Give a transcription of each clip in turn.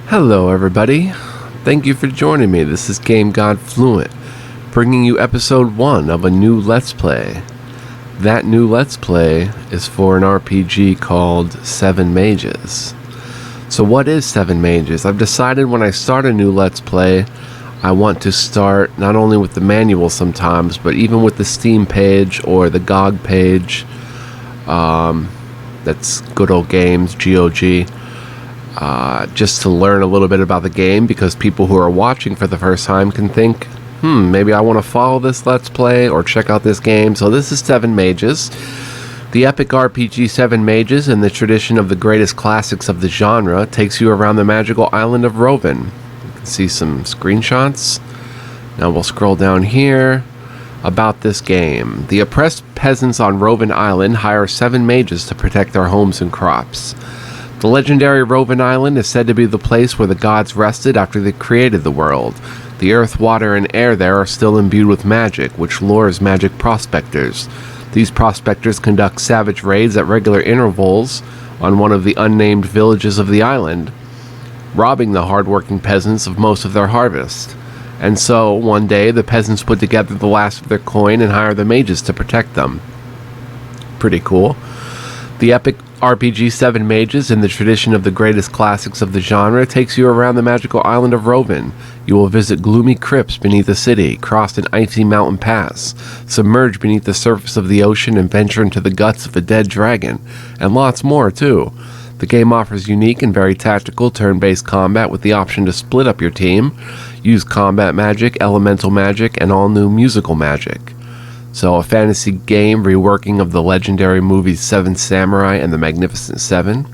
Hello everybody, thank you for joining me. This is Game God Fluent, bringing you episode 1 of a new Let's Play. That new Let's Play is for an RPG called Seven Mages. So what is Seven Mages? I've decided when I start a new Let's Play, I want to start not only with the manual sometimes, but even with the Steam page or the GOG page. That's Good Old Games, GOG. Just to learn a little bit about the game, because people who are watching for the first time can think, maybe I want to follow this Let's Play or check out this game. So this is Seven Mages. The epic RPG Seven Mages, in the tradition of the greatest classics of the genre, takes you around the magical island of Rovin. You can see some screenshots. Now we'll scroll down here. About this game. The oppressed peasants on Rovin Island hire 7 mages to protect their homes and crops. The legendary Rovin Island is said to be the place where the gods rested after they created the world. The earth, water, and air there are still imbued with magic, which lures magic prospectors. These prospectors conduct savage raids at regular intervals on one of the unnamed villages of the island, robbing the hard-working peasants of most of their harvest. And so, one day, the peasants put together the last of their coin and hire the mages to protect them. Pretty cool. The epic RPG Seven Mages, in the tradition of the greatest classics of the genre, takes you around the magical island of Rovin. You will visit gloomy crypts beneath the city, cross an icy mountain pass, submerge beneath the surface of the ocean, and venture into the guts of a dead dragon. And lots more, too. The game offers unique and very tactical turn-based combat with the option to split up your team, use combat magic, elemental magic, and all new musical magic. So a fantasy game reworking of the legendary movies Seven Samurai and the Magnificent Seven.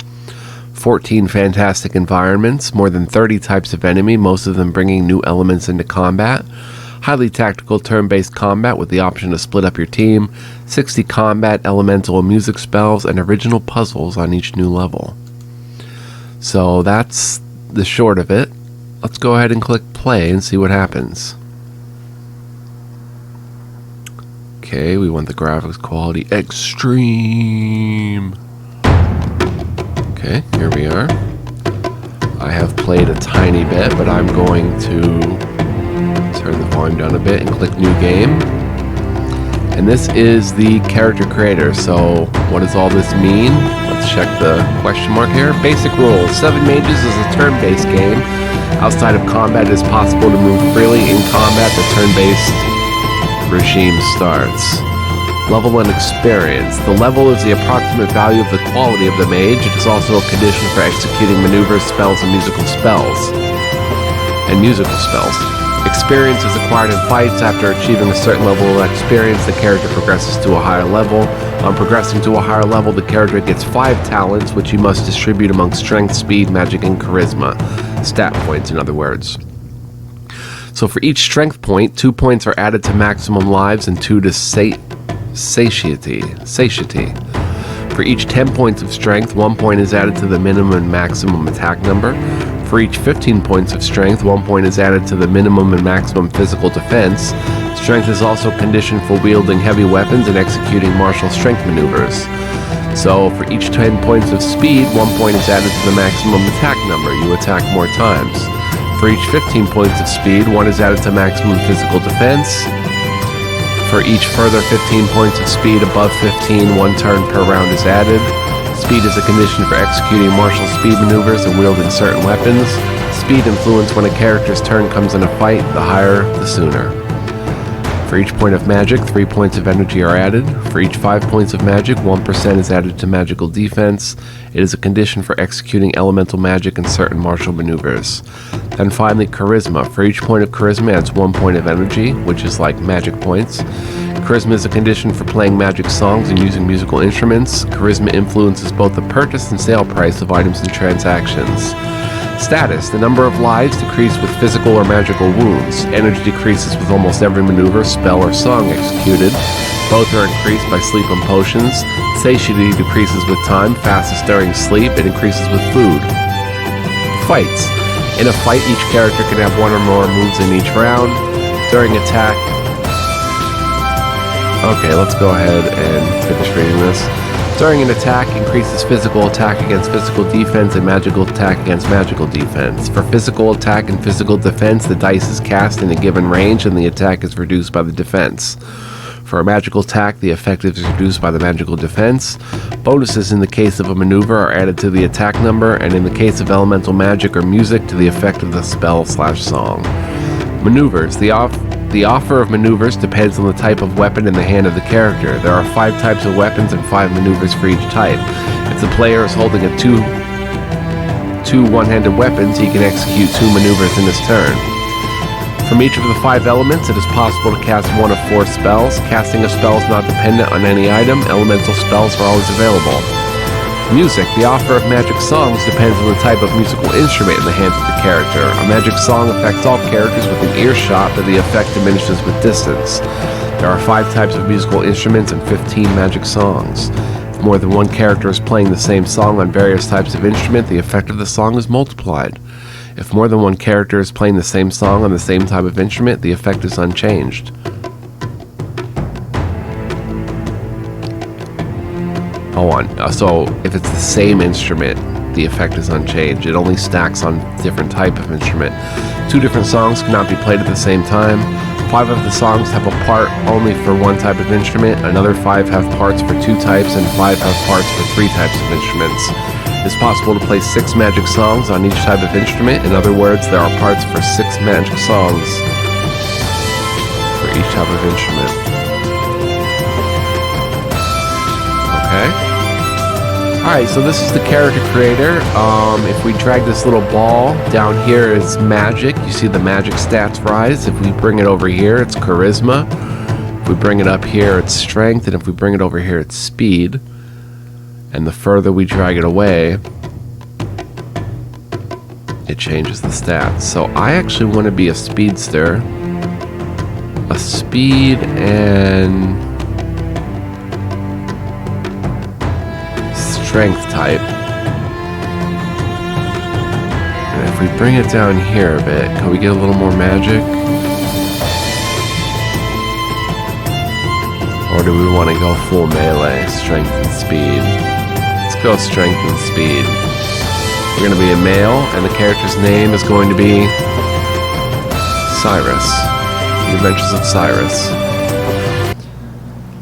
14 fantastic environments, more than 30 types of enemy, most of them bringing new elements into combat. Highly tactical turn-based combat with the option to split up your team, 60 combat, elemental, and music spells, and original puzzles on each new level. So that's the short of it. Let's go ahead and click play and see what happens. Okay, we want the graphics quality extreme. Okay, here we are. I have played a tiny bit, but I'm going to turn the volume down a bit and click new game. And this is the character creator. So what does all this mean? Let's check the question mark here. Basic rules. Seven Mages is a turn-based game. Outside of combat, it is possible to move freely. In combat, the turn-based regime starts. Level and experience. The level is the approximate value of the quality of the mage. It is also a condition for executing maneuvers, spells, and musical spells. Experience is acquired in fights. After achieving a certain level of experience, the character progresses to a higher level. On progressing to a higher level, the character gets 5 talents, which he must distribute among strength, speed, magic, and charisma. Stat points, in other words. So for each strength point, 2 points are added to maximum lives and 2 to satiety. For each 10 points of strength, 1 point is added to the minimum and maximum attack number. For each 15 points of strength, 1 point is added to the minimum and maximum physical defense. Strength is also conditioned for wielding heavy weapons and executing martial strength maneuvers. So for each 10 points of speed, 1 point is added to the maximum attack number. You attack more times. For each 15 points of speed, 1 is added to maximum physical defense. For each further 15 points of speed above 15, 1 turn per round is added. Speed is a condition for executing martial speed maneuvers and wielding certain weapons. Speed influence when a character's turn comes in a fight, the higher, the sooner. For each point of magic, 3 points of energy are added. For each 5 points of magic, 1% is added to magical defense. It is a condition for executing elemental magic and certain martial maneuvers. Then finally, charisma. For each point of charisma adds 1 point of energy, which is like magic points. Charisma is a condition for playing magic songs and using musical instruments. Charisma influences both the purchase and sale price of items and transactions. Status. The number of lives decrease with physical or magical wounds. Energy decreases with almost every maneuver, spell, or song executed. Both are increased by sleep and potions. Satiety decreases with time, fastest during sleep. It increases with food. Fights. In a fight, each character can have 1 or more moves in each round. During attack... Okay, let's go ahead and finish reading this. During an attack, increases physical attack against physical defense and magical attack against magical defense. For physical attack and physical defense, the dice is cast in a given range and the attack is reduced by the defense. For a magical attack, the effect is reduced by the magical defense. Bonuses in the case of a maneuver are added to the attack number, and in the case of elemental magic or music, to the effect of the spell/song. Maneuvers. The offer of maneuvers depends on the type of weapon in the hand of the character. There are 5 types of weapons and 5 maneuvers for each type. If the player is holding two one-handed weapons, he can execute 2 maneuvers in his turn. From each of the 5 elements, it is possible to cast 1 of 4 spells. Casting a spell is not dependent on any item. Elemental spells are always available. Music. The offer of magic songs depends on the type of musical instrument in the hands of the character. A magic song affects all characters within earshot, but the effect diminishes with distance. There are 5 types of musical instruments and 15 magic songs. If more than one character is playing the same song on various types of instrument, the effect of the song is multiplied. If more than one character is playing the same song on the same type of instrument, the effect is unchanged. So if it's the same instrument, the effect is unchanged. It only stacks on different type of instrument. 2 different songs cannot be played at the same time. 5 of the songs have a part only for one type of instrument. Another 5 have parts for 2 types, and 5 have parts for 3 types of instruments. It's possible to play 6 magic songs on each type of instrument. In other words, there are parts for 6 magic songs for each type of instrument. Okay. Alright, so this is the character creator. If we drag this little ball, down here is magic. You see the magic stats rise. If we bring it over here, it's charisma. If we bring it up here, it's strength. And if we bring it over here, it's speed. And the further we drag it away, it changes the stats. So I actually want to be a speedster. A speed and strength type. And if we bring it down here a bit, can we get a little more magic? Or do we want to go full melee, strength and speed? Let's go strength and speed. We're going to be a male, and the character's name is going to be Cyrus. The Adventures of Cyrus.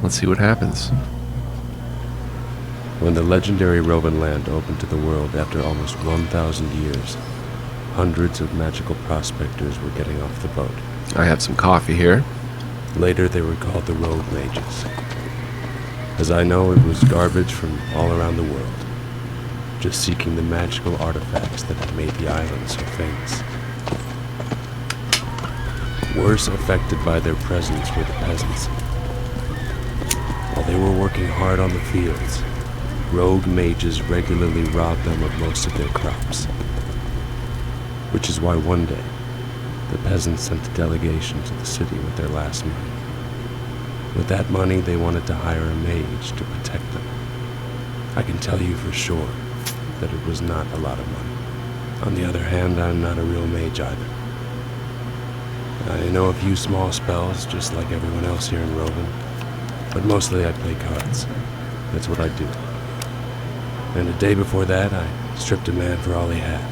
Let's see what happens. When the legendary Rovan land opened to the world after almost 1,000 years, hundreds of magical prospectors were getting off the boat. I have some coffee here. Later they were called the Rogue Mages. As I know, it was garbage from all around the world, just seeking the magical artifacts that had made the island so famous. Worse affected by their presence were the peasants. While they were working hard on the fields, rogue mages regularly robbed them of most of their crops. Which is why one day, the peasants sent a delegation to the city with their last money. With that money, they wanted to hire a mage to protect them. I can tell you for sure that it was not a lot of money. On the other hand, I'm not a real mage either. I know a few small spells, just like everyone else here in Rovan, but mostly I play cards. That's what I do. And the day before that, I stripped a man for all he had.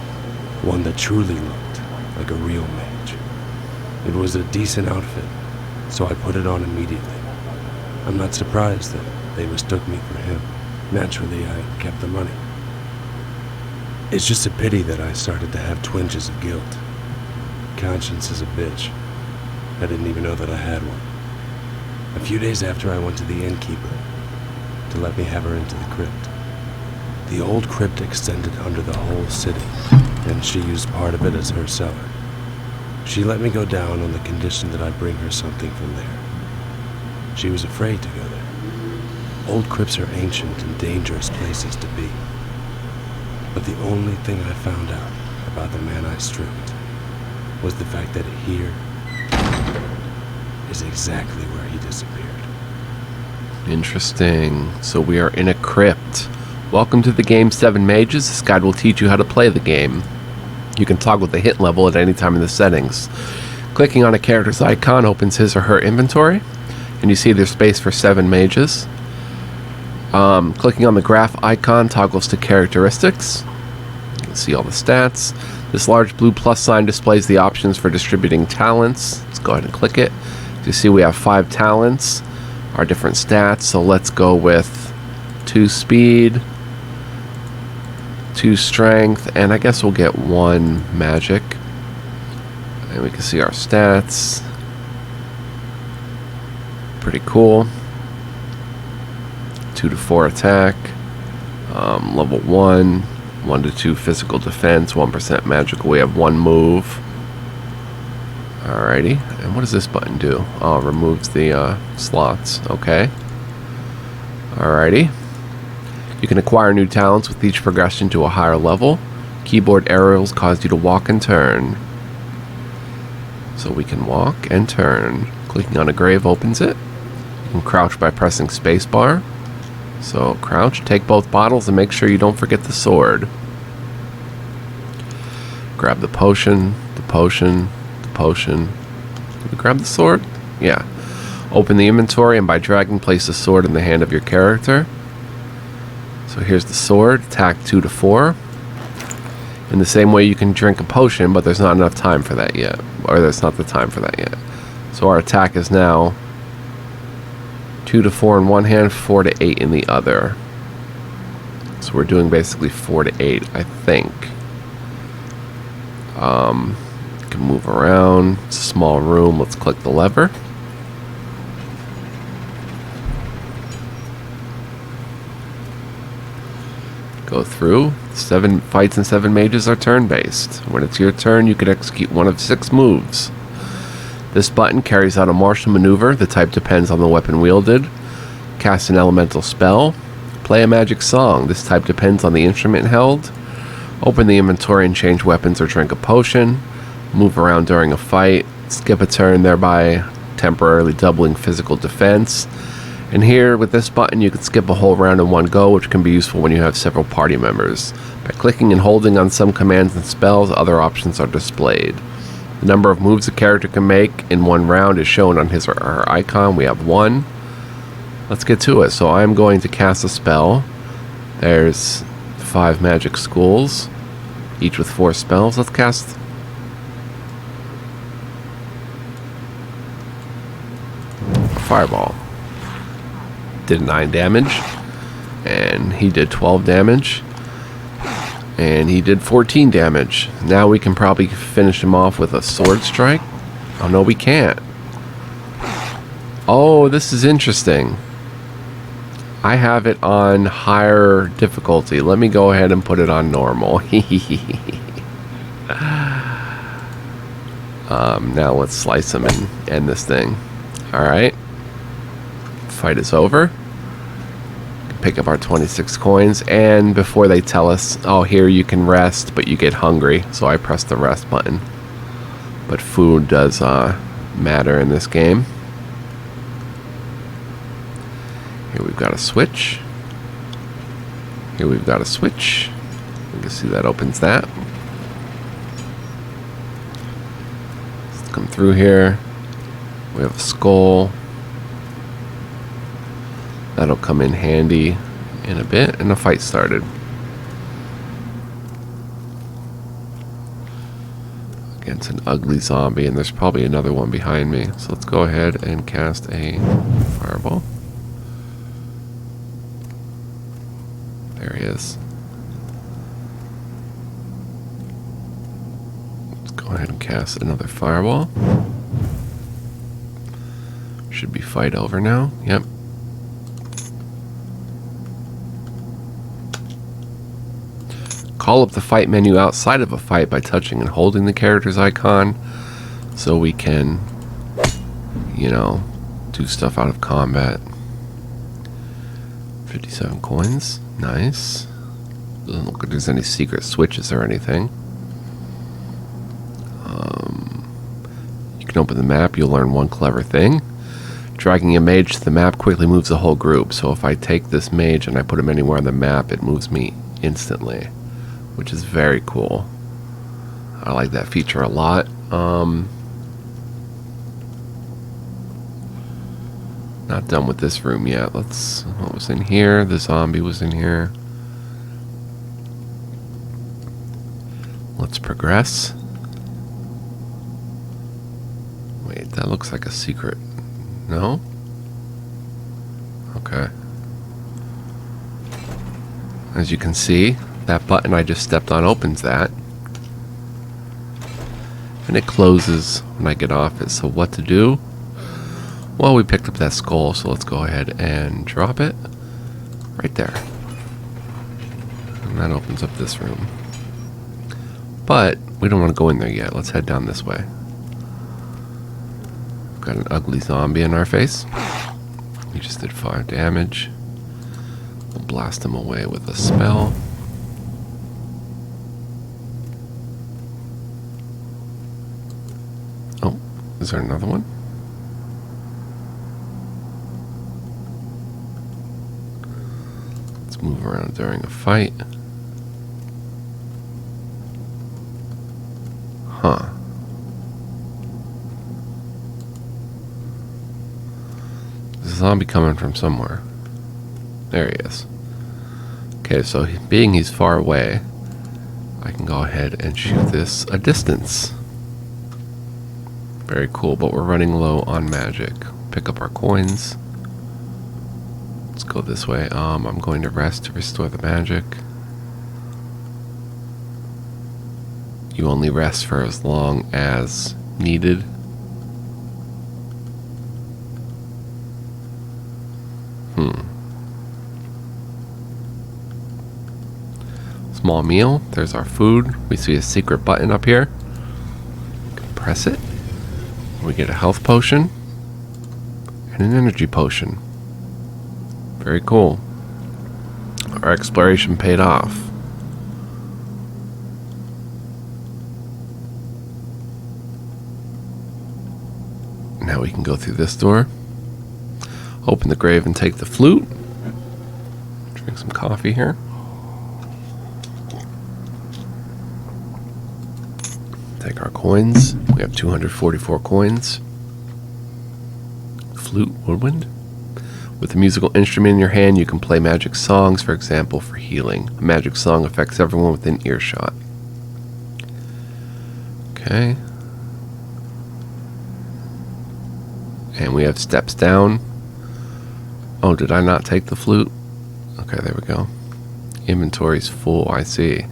One that truly looked like a real mage. It was a decent outfit, so I put it on immediately. I'm not surprised that they mistook me for him. Naturally, I kept the money. It's just a pity that I started to have twinges of guilt. Conscience is a bitch. I didn't even know that I had one. A few days after, I went to the innkeeper to let me have her into the crypt. The old crypt extended under the whole city, and she used part of it as her cellar. She let me go down on the condition that I bring her something from there. She was afraid to go there. Old crypts are ancient and dangerous places to be. But the only thing I found out about the man I stripped was the fact that here is exactly where he disappeared. Interesting. So we are in a crypt. Welcome to the game 7 Mages. This guide will teach you how to play the game. You can toggle the hit level at any time in the settings. Clicking on a character's icon opens his or her inventory, and you see there's space for 7 mages. Clicking on the graph icon toggles to characteristics. You can see all the stats. This large blue plus sign displays the options for distributing talents. Let's go ahead and click it. As you see, we have 5 talents, our different stats. So let's go with 2 speed, 2 strength, and I guess we'll get 1 magic. And we can see our stats. Pretty cool. 2 to 4 attack, level 1, 1 to 2 physical defense, 1% magical. We have 1 move. Alrighty, and what does this button do? Oh, it removes the slots. Okay. Alrighty. You can acquire new talents with each progression to a higher level. Keyboard arrows cause you to walk and turn. So we can walk and turn. Clicking on a grave opens it. You can crouch by pressing spacebar. So crouch, take both bottles, and make sure you don't forget the sword. Grab the potion, the potion, the potion. Did we grab the sword? Yeah. Open the inventory, and by dragging, place the sword in the hand of your character. So here's the sword, attack 2 to 4. In the same way, you can drink a potion, but there's not enough time for that yet. Or there's not the time for that yet. So our attack is now 2 to 4 in one hand, 4 to 8 in the other. So we're doing basically 4 to 8, I think. Can move around. It's a small room. Let's click the lever. Go through. 7 fights and 7 mages are turn-based. When it's your turn, you can execute one of 6 moves. This button carries out a martial maneuver. The type depends on the weapon wielded. Cast an elemental spell. Play a magic song. This type depends on the instrument held. Open the inventory and change weapons or drink a potion. Move around during a fight. Skip a turn, thereby temporarily doubling physical defense. And here, with this button, you can skip a whole round in one go, which can be useful when you have several party members. By clicking and holding on some commands and spells, other options are displayed. The number of moves a character can make in one round is shown on his or her icon. We have 1. Let's get to it. So I'm going to cast a spell. There's 5 magic schools, each with 4 spells. Let's cast a fireball. Did 9 damage, and he did 12 damage. And he did 14 damage. Now we can probably finish him off with a sword strike. Oh, no, we can't. Oh, this is interesting. I have it on higher difficulty. Let me go ahead and put it on normal. Now let's slice him and end this thing. Alright. Fight is over. Pick up our 26 coins, and before they tell us, oh, here you can rest, but you get hungry, so I press the rest button. But food does matter in this game. Here we've got a switch. Here we've got a switch. You can see that opens that. Let's come through here. We have a skull. That'll come in handy in a bit, and the fight started. Against an ugly zombie, and there's probably another one behind me. So let's go ahead and cast a fireball. There he is. Let's go ahead and cast another fireball. Should be fight over now. Yep. Call up the fight menu outside of a fight by touching and holding the character's icon, so we can, you know, do stuff out of combat. 57 coins. Nice. Doesn't look like there's any secret switches or anything. You can open the map. You'll learn one clever thing. Dragging a mage to the map quickly moves the whole group. So if I take this mage and I put him anywhere on the map, it moves me instantly, which is very cool. I like that feature a lot. Not done with this room yet. What was in here? The zombie was in here. Let's progress. Wait, that looks like a secret. No? Okay. As you can see, that button I just stepped on opens that. And it closes when I get off it. So what to do? Well, we picked up that skull, so let's go ahead and drop it right there. And that opens up this room. But we don't want to go in there yet. Let's head down this way. We've got an ugly zombie in our face. We just did 5 damage. We'll blast him away with a spell. Oh, is there another one? Let's move around during a fight. Huh. There's a zombie coming from somewhere. There he is. Okay, so being he's far away, I can go ahead and shoot this a distance. Very cool, but we're running low on magic. Pick up our coins. Let's go this way. I'm going to rest to restore the magic. You only rest for as long as needed. Small meal. There's our food. We see a secret button up here. Press it. We get a health potion and an energy potion. Very cool. Our exploration paid off. Now we can go through this door. Open the grave and take the flute. Drink some coffee here. Take our coins. We have 244 coins. Flute, woodwind. With a musical instrument in your hand, you can play magic songs, for example, for healing. A magic song affects everyone within earshot. Okay. And we have steps down. Oh, did I not take the flute? Okay, there we go. Inventory's full, I see.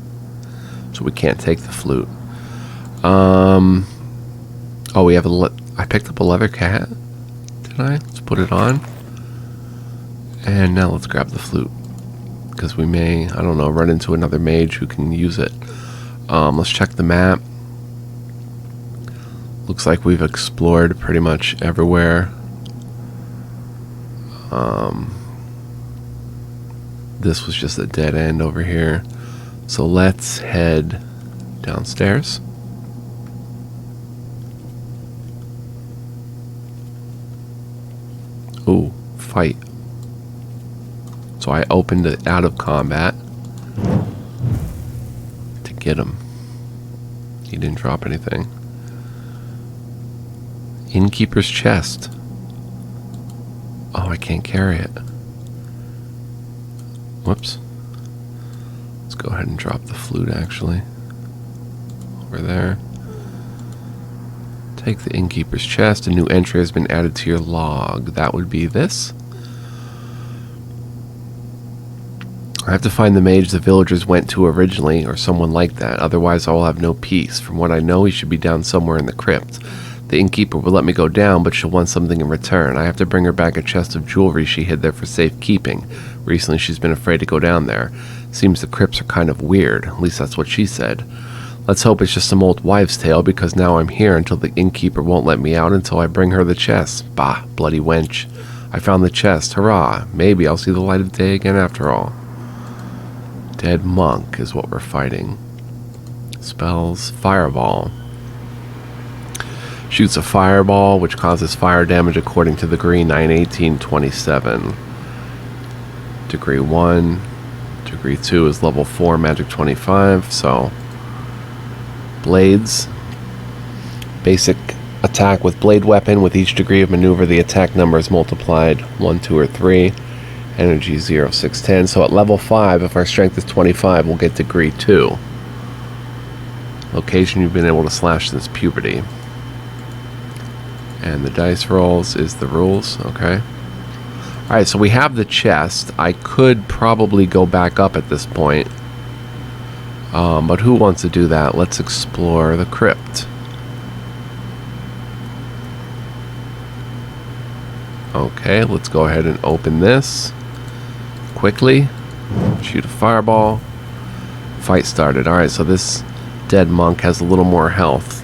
So we can't take the flute. Oh, we have I picked up a leather cat. Did I? Let's put it on. And now let's grab the flute. Because we may, I don't know, run into another mage who can use it. Let's check the map. Looks like we've explored pretty much everywhere. This was just a dead end over here. So let's head downstairs. Ooh, fight. So I opened it out of combat to get him. He didn't drop anything. Innkeeper's chest. Oh, I can't carry it. Whoops. Let's go ahead and drop the flute, actually. Over there. Take the innkeeper's chest. A new entry has been added to your log. That would be this. I have to find the mage the villagers went to originally, or someone like that. Otherwise, I will have no peace. From what I know, he should be down somewhere in the crypt. The innkeeper will let me go down, but she'll want something in return. I have to bring her back a chest of jewelry she hid there for safekeeping. Recently, she's been afraid to go down there. Seems the crypts are kind of weird. At least that's what she said. Let's hope it's just some old wives' tale, because now I'm here until the innkeeper won't let me out until I bring her the chest. Bah, bloody wench. I found the chest. Hurrah. Maybe I'll see the light of day again after all. Dead monk is what we're fighting. Spells. Fireball. Shoots a fireball, which causes fire damage according to degree 91827. Degree 1. Degree 2 is level 4, magic 25, so... Blades. Basic Attack with blade weapon. With each degree of maneuver, the attack number is multiplied 1, 2, or 3. Energy 0, 6, 10. So at level 5, if our strength is 25, we'll get degree 2. Location you've been able to slash since puberty. And the dice rolls is the rules. Okay. Alright, so we have the chest. I could probably go back up at this point. But who wants to do that? Let's explore the crypt. Okay, let's go ahead and open this quickly. Shoot a fireball. Fight started. Alright, so this dead monk has a little more health.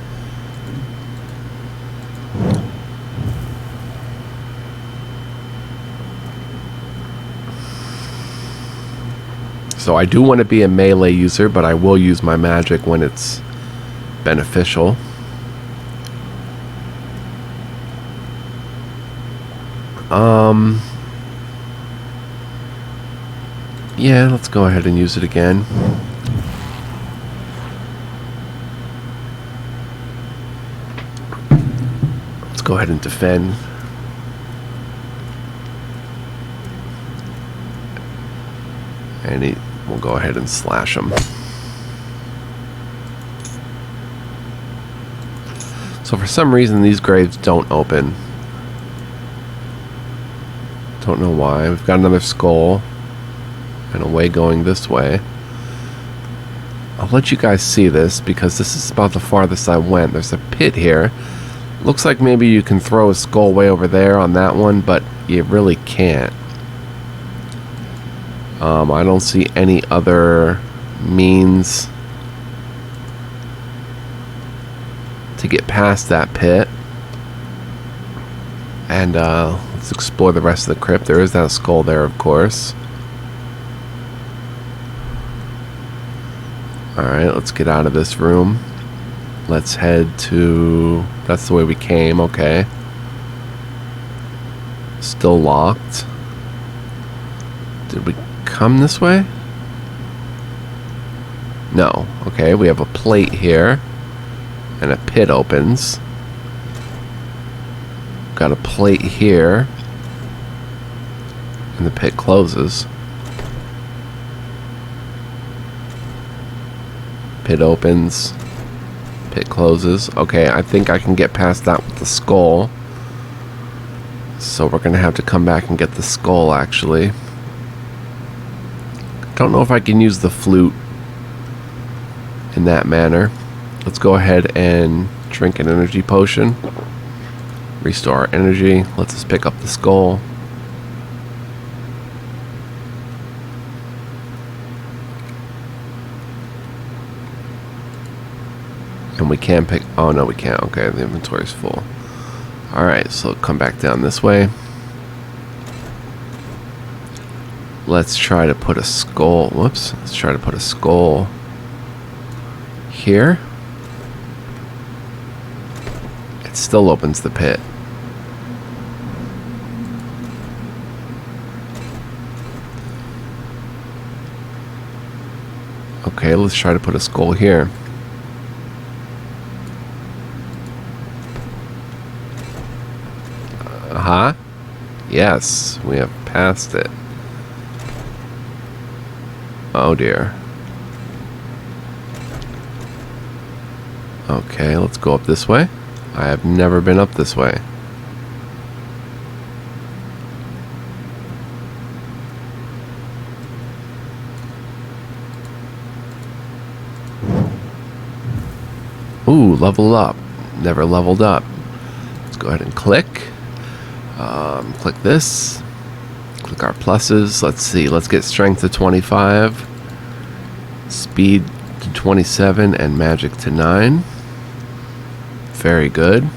So I do want to be a melee user, but I will use my magic when it's beneficial. Yeah, let's go ahead and use it again. Let's go ahead and defend. And we'll go ahead and slash him. So for some reason these graves don't open. Don't know why. We've got another skull and a way going this way. I'll let you guys see this because this is about the farthest I went. There's a pit here. Looks like maybe you can throw a skull way over there on that one, but you really can't. I don't see any other means to get past that pit. And let's explore the rest of the crypt. There is that skull there, of course. Alright, let's get out of this room. Let's head to... That's the way we came, okay. Still locked. Did we come this way? No. Okay, we have a plate here. And a pit opens. Got a plate here. And the pit closes. Pit opens. Pit closes. Okay, I think I can get past that with the skull. So we're going to have to come back and get the skull, actually. Don't know if I can use the flute in that manner. Let's go ahead and drink an energy potion. Restore our energy. Let's just pick up the skull. And we can pick... Oh, no, we can't. Okay, the inventory's full. Alright, so come back down this way. Let's try to put a skull... Whoops. Let's try to put a skull here. It still opens the pit. Okay, let's try to put a skull here. Aha. Yes, we have passed it. Oh dear. Okay, let's go up this way. I have never been up this way. Ooh, level up. Never leveled up. Let's go ahead and click. Click this. Click our pluses. Let's see. Let's get strength to 25. Speed to 27 and magic to 9. Very good.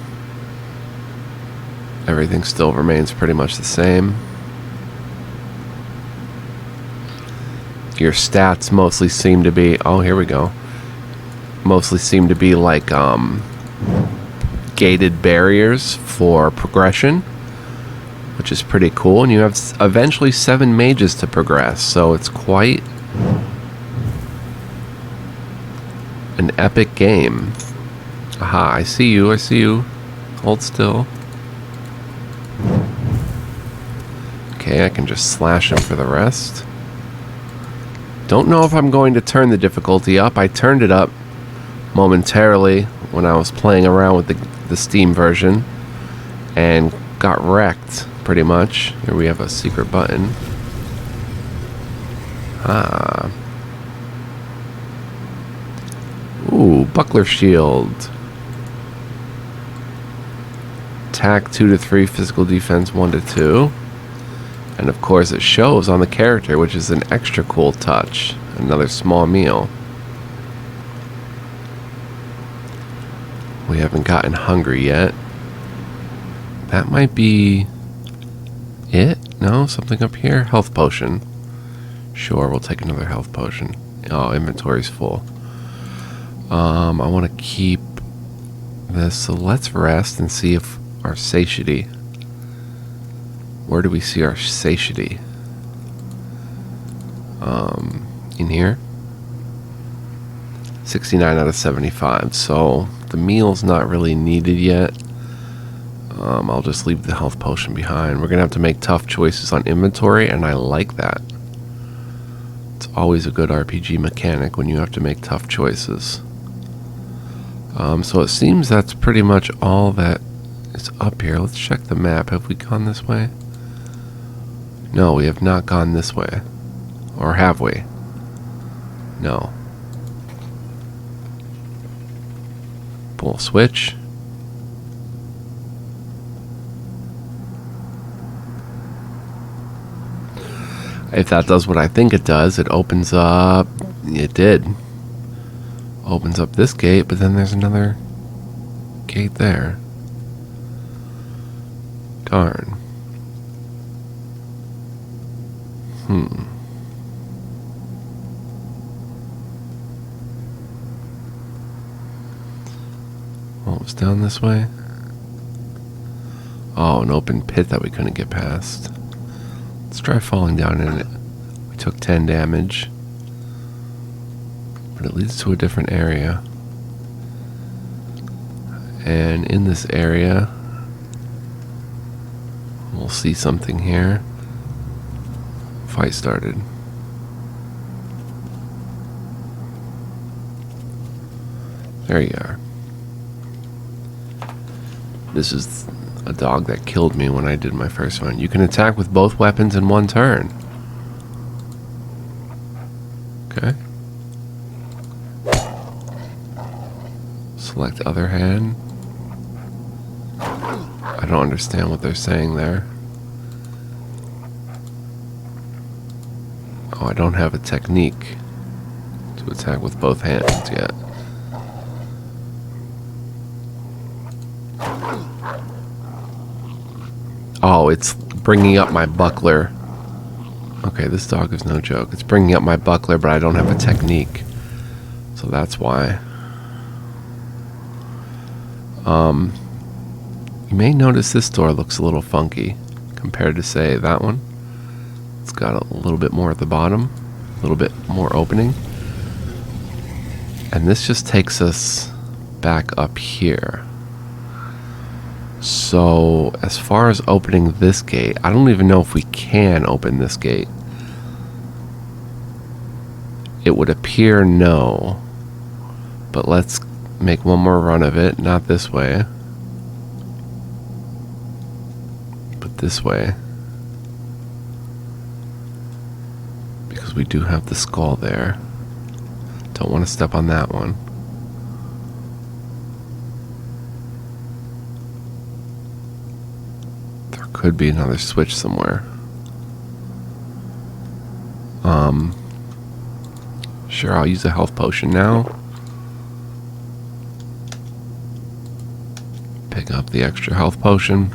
Everything still remains pretty much the same. Your stats mostly seem to be... Oh, here we go. Mostly seem to be like gated barriers for progression, which is pretty cool. And you have eventually 7 mages to progress, so it's quite an epic game. Aha, I see you, I see you. Hold still. Okay, I can just slash him for the rest. Don't know if I'm going to turn the difficulty up. I turned it up momentarily when I was playing around with the Steam version and got wrecked, pretty much. Here we have a secret button. Ah. Ooh, buckler shield. Attack 2 to 3, physical defense 1 to 2. And of course it shows on the character, which is an extra cool touch. Another small meal. We haven't gotten hungry yet. That might be it? No, something up here? Health potion. Sure, we'll take another health potion. Oh, inventory's full. I want to keep this, so let's rest and see if our satiety. Where do we see our satiety? In here? 69 out of 75, so the meal's not really needed yet. I'll just leave the health potion behind. We're going to have to make tough choices on inventory, and I like that. It's always a good RPG mechanic when you have to make tough choices. So it seems that's pretty much all that is up here. Let's check the map. Have we gone this way? No, we have not gone this way. Or have we? No. Pull switch. If that does what I think it does, it opens up... It did. Opens up this gate, but then there's another gate there. Darn. What was down this way? Oh, an open pit that we couldn't get past. Let's try falling down in it. We took 10 damage. But it leads to a different area. And in this area, we'll see something here. Fight started. There you are. This is a dog that killed me when I did my first one. You can attack with both weapons in one turn. Okay. Select other hand. I don't understand what they're saying there. Oh, I don't have a technique to attack with both hands yet. Oh, it's bringing up my buckler. Okay, this dog is no joke. It's bringing up my buckler, but I don't have a technique. So that's why. You may notice this door looks a little funky compared to, say, that one. It's got a little bit more at the bottom, a little bit more opening. And this just takes us back up here. So, as far as opening this gate, I don't even know if we can open this gate. It would appear no. But let's make one more run of it. Not this way. But this way. Because we do have the skull there. Don't want to step on that one. Could be another switch somewhere. Sure, I'll use a health potion now. Pick up the extra health potion.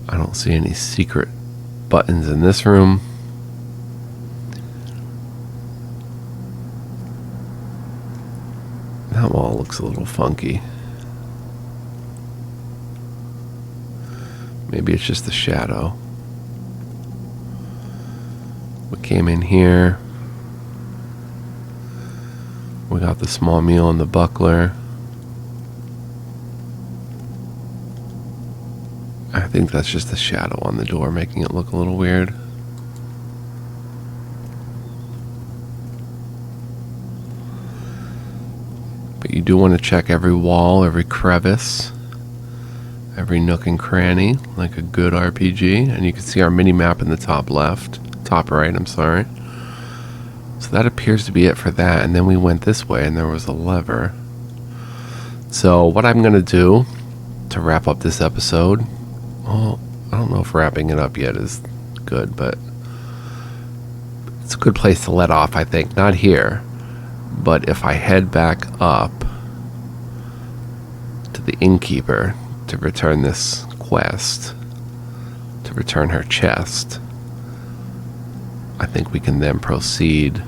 I don't see any secret buttons in this room. That wall looks a little funky. Maybe it's just the shadow. We came in here. We got the small meal and the buckler. think that's just a shadow on the door making it look a little weird. But you do want to check every wall, every crevice, every nook and cranny, like a good RPG. And you can see our mini-map in the top left. Top right, I'm sorry. So that appears to be it for that. And then we went this way and there was a lever. So what I'm going to do to wrap up this episode... Well, I don't know if wrapping it up yet is good, but... it's a good place to let off, I think. Not here. But if I head back up to the innkeeper to return this quest, to return her chest, I think we can then proceed.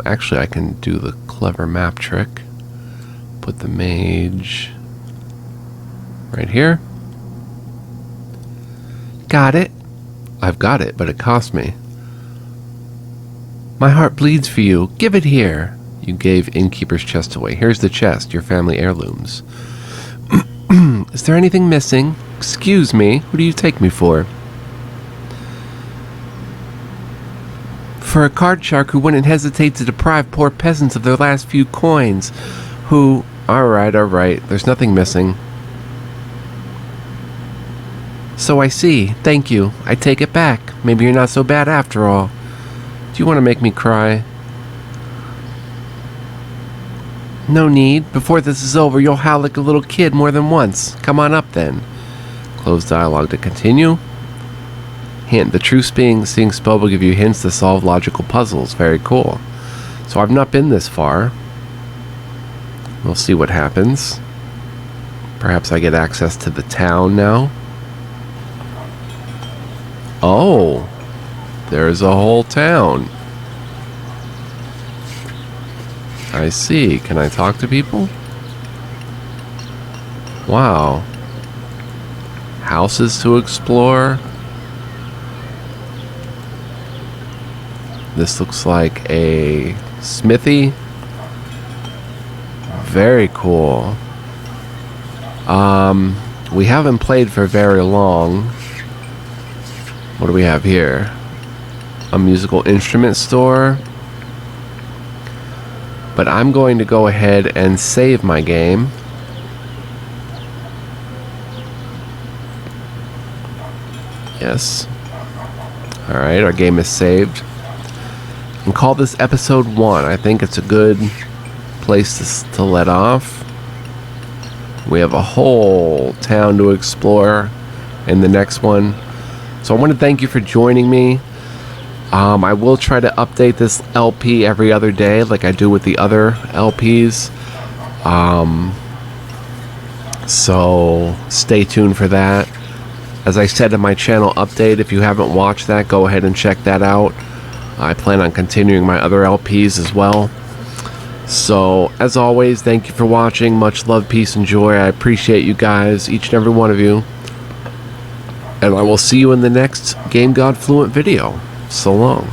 Actually, I can do the clever map trick. Put the mage right here. Got it. I've got it, but it cost me. My heart bleeds for you. Give it here. You gave innkeeper's chest away. Here's the chest, your family heirlooms. Is there anything missing? Excuse me. Who do you take me for? For a card shark who wouldn't hesitate to deprive poor peasants of their last few coins. Who... Alright. There's nothing missing. So I see. Thank you. I take it back. Maybe you're not so bad after all. Do you want to make me cry? No need. Before this is over, you'll howl like a little kid more than once. Come on up, then. Close dialogue to continue. Hint. The true seeing spell will give you hints to solve logical puzzles. Very cool. So I've not been this far. We'll see what happens. Perhaps I get access to the town now. Oh. There's a whole town. I see. Can I talk to people? Wow. Houses to explore. This looks like a smithy. Very cool. We haven't played for very long. What do we have here? A musical instrument store. But I'm going to go ahead and save my game. Yes. Alright, our game is saved. And call this episode 1. I think it's a good place to let off. We have a whole town to explore in the next one. So I want to thank you for joining me. I will try to update this LP every other day like I do with the other LPs. So stay tuned for that. As I said in my channel update, if you haven't watched that, go ahead and check that out. I plan on continuing my other LPs as well. So, as always, thank you for watching. Much love, peace, and joy. I appreciate you guys, each and every one of you. And I will see you in the next Game God Fluent video. So long.